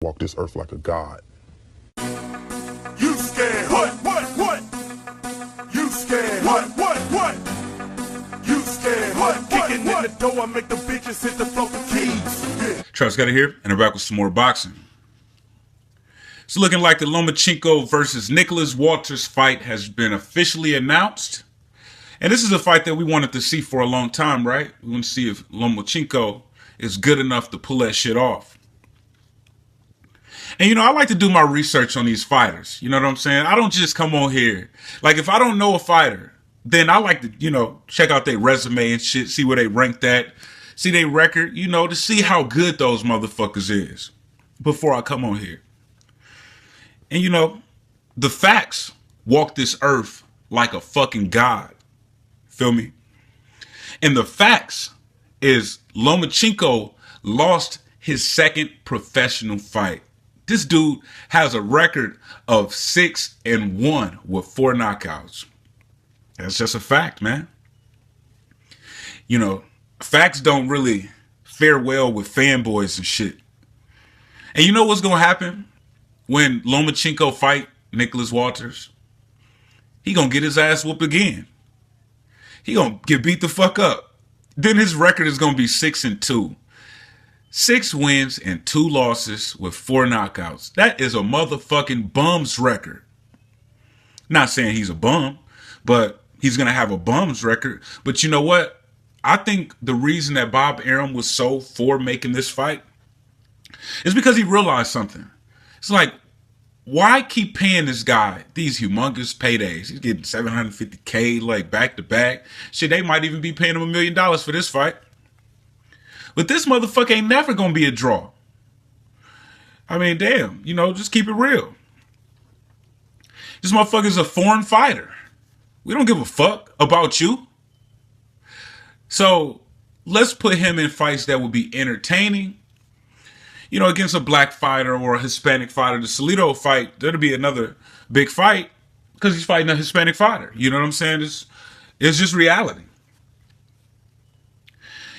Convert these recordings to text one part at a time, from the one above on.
walk this earth like a god. You scared? What? You scared? What? You scared? What? Kicking in the door, I make the bitches hit the floor for keys. Yeah. Travis got it here, and I'm back with some more boxing. It's looking like the Lomachenko versus Nicholas Walters fight has been officially announced. And this is a fight that we wanted to see for a long time, right? We want to see if Lomachenko is good enough to pull that shit off. And, you know, I like to do my research on these fighters. You know what I'm saying? I don't just come on here. Like, if I don't know a fighter, then I like to, you know, check out their resume and shit, see where they ranked at, see their record, you know, to see how good those motherfuckers is before I come on here. And, you know, the facts walk this earth like a fucking god. Feel me? And the facts is Lomachenko lost his second professional fight. This dude has a record of 6-1 with 4 knockouts. That's just a fact, man. You know, facts don't really fare well with fanboys and shit. And you know what's going to happen when Lomachenko fight Nicholas Walters? He going to get his ass whooped again. He going to get beat the fuck up. Then his record is going to be 6-2. 6 wins and 2 losses with 4 knockouts. That is a motherfucking bum's record. Not saying he's a bum, but he's going to have a bum's record. But you know what? I think the reason that Bob Arum was so for making this fight is because he realized something. It's like, why keep paying this guy these humongous paydays? He's getting $750K like back to back. Shit, they might even be paying him $1 million for this fight. But this motherfucker ain't never gonna be a draw. I mean, damn, you know, just keep it real. This motherfucker's a foreign fighter. We don't give a fuck about you. So let's put him in fights that would be entertaining. You know, against a black fighter or a Hispanic fighter. The Salido fight, that'll be another big fight because he's fighting a Hispanic fighter. You know what I'm saying? It's just reality.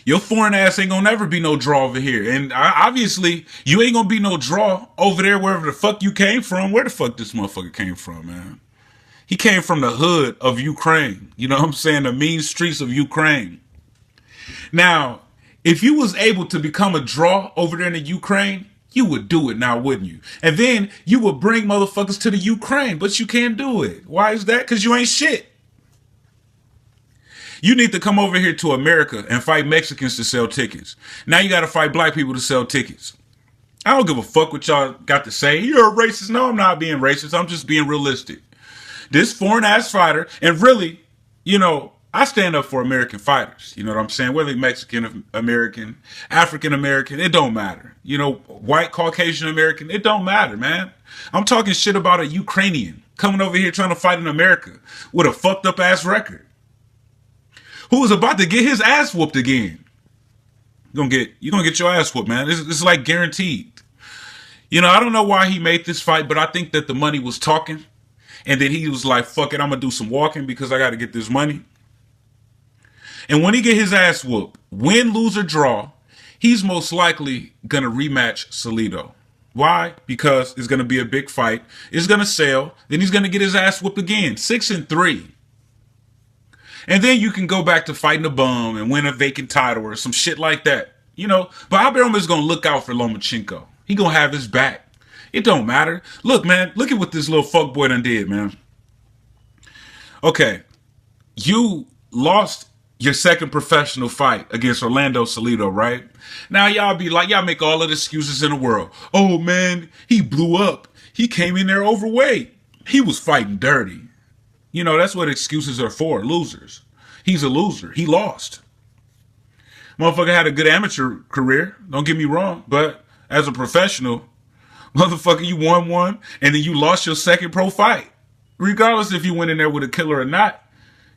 Your foreign ass ain't gonna never be no draw over here. And obviously, you ain't gonna be no draw over there wherever the fuck you came from. Where the fuck this motherfucker came from, man? He came from the hood of Ukraine. You know what I'm saying? The mean streets of Ukraine. Now, if you was able to become a draw over there in the Ukraine, you would do it now, wouldn't you? And then you would bring motherfuckers to the Ukraine, but you can't do it. Why is that? Because you ain't shit. You need to come over here to America and fight Mexicans to sell tickets. Now you got to fight black people to sell tickets. I don't give a fuck what y'all got to say. You're a racist. No, I'm not being racist. I'm just being realistic. This foreign ass fighter, and really, you know, I stand up for American fighters. You know what I'm saying? Whether Mexican American, African American, it don't matter. You know, white, Caucasian American, it don't matter, man. I'm talking shit about a Ukrainian coming over here trying to fight in America with a fucked up ass record, who was about to get his ass whooped again. You're gonna get your ass whooped, man. It's like guaranteed. You know, I don't know why he made this fight, but I think that the money was talking. And then he was like, fuck it, I'm gonna do some walking because I gotta get this money. And when he get his ass whooped, win, lose, or draw, he's most likely gonna rematch Salido. Why? Because it's gonna be a big fight. It's gonna sell. Then he's gonna get his ass whooped again. 6-3. And then you can go back to fighting a bum and win a vacant title or some shit like that. You know, Bob Arum is going to look out for Lomachenko. He going to have his back. It don't matter. Look, man, look at what this little fuckboy done did, man. Okay, you lost your second professional fight against Orlando Salido, right? Now y'all be like, y'all make all of the excuses in the world. Oh, man, he blew up. He came in there overweight. He was fighting dirty. You know, that's what excuses are for, losers. He's a loser. He lost. Motherfucker had a good amateur career, don't get me wrong, but as a professional, motherfucker, you won one, and then you lost your second pro fight. Regardless if you went in there with a killer or not,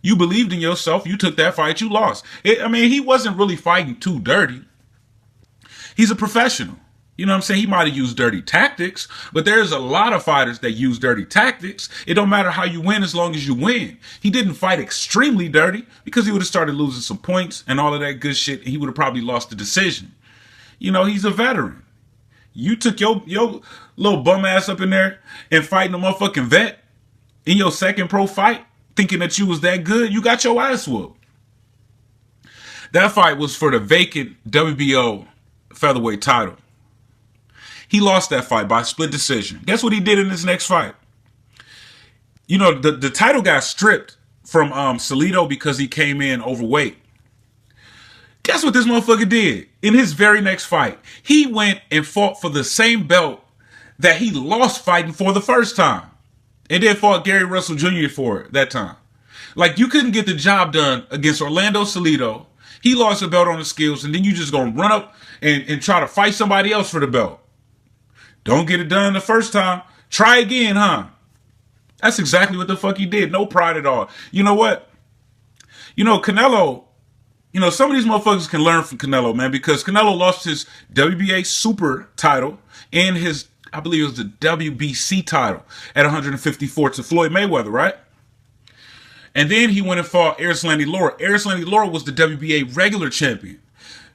you believed in yourself, you took that fight, you lost. I mean, he wasn't really fighting too dirty. He's a professional. You know what I'm saying? He might have used dirty tactics, but there's a lot of fighters that use dirty tactics. It don't matter how you win as long as you win. He didn't fight extremely dirty because he would have started losing some points and all of that good shit. And he would have probably lost the decision. You know, he's a veteran. You took your little bum ass up in there and fighting a motherfucking vet in your second pro fight, thinking that you was that good. You got your ass whooped. That fight was for the vacant WBO featherweight title. He lost that fight by split decision. Guess what he did in his next fight? You know, the title got stripped from Salido because he came in overweight. Guess what this motherfucker did? In his very next fight, he went and fought for the same belt that he lost fighting for the first time. And then fought Gary Russell Jr. for it that time. Like, you couldn't get the job done against Orlando Salido. He lost the belt on the skills, and then you just gonna run up and try to fight somebody else for the belt. Don't get it done the first time. Try again, huh? That's exactly what the fuck he did. No pride at all. You know what? You know, Canelo, you know, some of these motherfuckers can learn from Canelo, man, because Canelo lost his WBA super title and his, I believe it was the WBC title at 154 to Floyd Mayweather, right? And then he went and fought Erislandy Lara. Erislandy Lara was the WBA regular champion.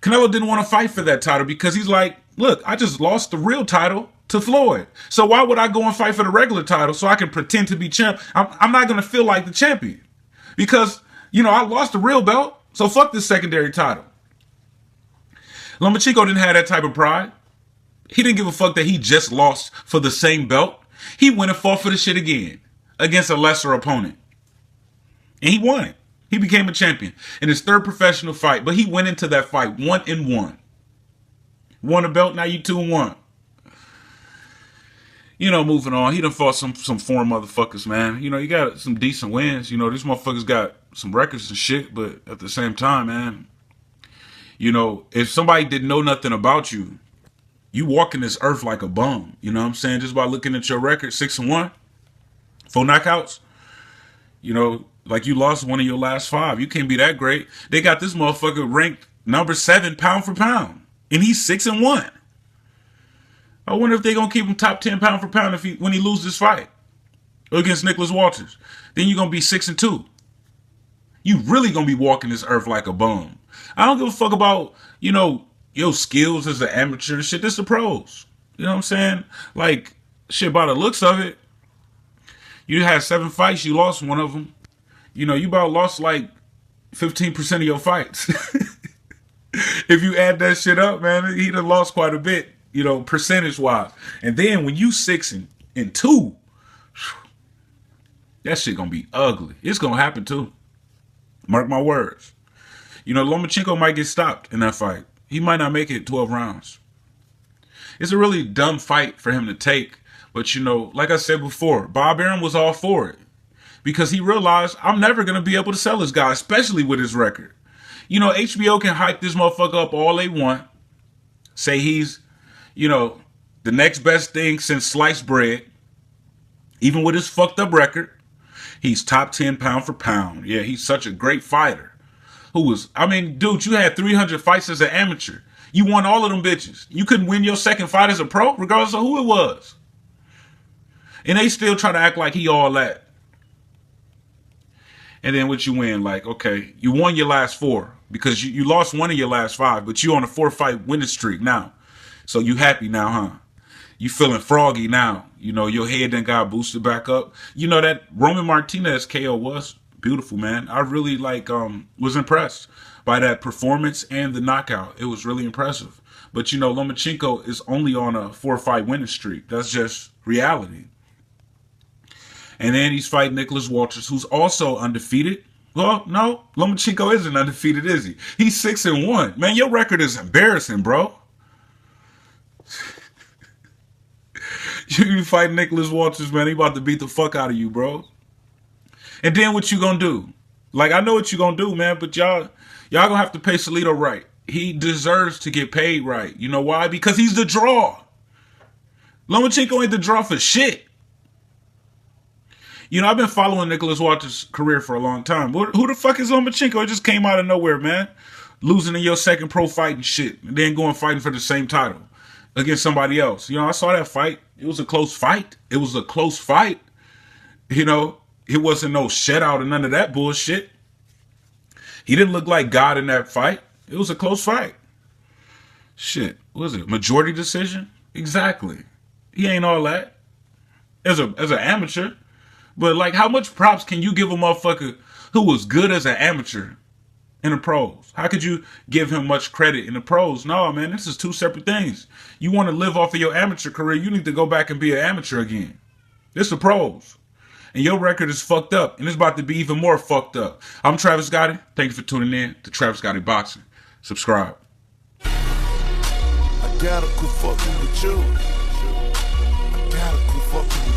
Canelo didn't want to fight for that title because he's like, look, I just lost the real title to Floyd. So why would I go and fight for the regular title so I can pretend to be champ? I'm not going to feel like the champion because, you know, I lost the real belt. So fuck this secondary title. Lomachenko didn't have that type of pride. He didn't give a fuck that he just lost for the same belt. He went and fought for the shit again against a lesser opponent. And he won it. He became a champion in his third professional fight, but he went into that fight 1-1. Won a belt, now you 2-1. You know, moving on. He done fought some foreign motherfuckers, man. You know, you got some decent wins. You know, these motherfuckers got some records and shit, but at the same time, man, you know, if somebody didn't know nothing about you, you walking this earth like a bum. You know what I'm saying? Just by looking at your record, 6-1, 4 knockouts. You know, like you lost one of your last 5. You can't be that great. They got this motherfucker ranked number 7 pound for pound, and he's 6-1. I wonder if they're gonna keep him top 10 pound for pound when he loses this fight against Nicholas Walters. Then you're gonna be 6-2. You really gonna be walking this earth like a bum. I don't give a fuck about, you know, your skills as an amateur and shit. This the pros. You know what I'm saying? Like, shit, by the looks of it, you had 7 fights, you lost one of them. You know, you about lost like 15% of your fights. If you add that shit up, man, he done lost quite a bit, you know, percentage-wise. And then when you 6-2, that shit gonna be ugly. It's gonna happen too. Mark my words. You know, Lomachenko might get stopped in that fight. He might not make it 12 rounds. It's a really dumb fight for him to take. But, you know, like I said before, Bob Arum was all for it. Because he realized, I'm never going to be able to sell this guy, especially with his record. You know, HBO can hype this motherfucker up all they want. Say he's, you know, the next best thing since sliced bread. Even with his fucked up record. He's top 10 pound for pound. Yeah, he's such a great fighter. Who was, I mean, dude, you had 300 fights as an amateur. You won all of them bitches. You couldn't win your second fight as a pro, regardless of who it was. And they still try to act like he all that. And then what you win, like, okay, you won your last 4 because you lost one of your last 5, but you on a 4-fight winning streak now. So you happy now, huh? You feeling froggy now. You know, your head then got boosted back up. You know, that Roman Martinez KO was beautiful, man. I really, like, was impressed by that performance and the knockout. It was really impressive. But, you know, Lomachenko is only on a 4-fight winning streak. That's just reality. And then he's fighting Nicholas Walters, who's also undefeated. Well, no, Lomachenko isn't undefeated, is he? He's 6-1. Man, your record is embarrassing, bro. You fighting Nicholas Walters, man. He about to beat the fuck out of you, bro. And then what you gonna do? Like, I know what you gonna do, man, but y'all gonna have to pay Salido right. He deserves to get paid right. You know why? Because he's the draw. Lomachenko ain't the draw for shit. You know, I've been following Nicholas Walters' career for a long time. Who the fuck is Lomachenko? It just came out of nowhere, man. Losing in your second pro fight and shit. And then going fighting for the same title against somebody else. You know, I saw that fight. It was a close fight. It was a close fight. You know, it wasn't no shutout and none of that bullshit. He didn't look like God in that fight. It was a close fight. Shit, what was it? Majority decision? Exactly. He ain't all that as an amateur. But like, how much props can you give a motherfucker who was good as an amateur in the pros? How could you give him much credit in the pros? No, man, this is two separate things. You want to live off of your amateur career, you need to go back and be an amateur again. This the pros. And your record is fucked up, and it's about to be even more fucked up. I'm Travis Gotti. Thank you for tuning in to Travis Gotti Boxing. Subscribe. I gotta quit fucking with you. I gotta quit fucking with you.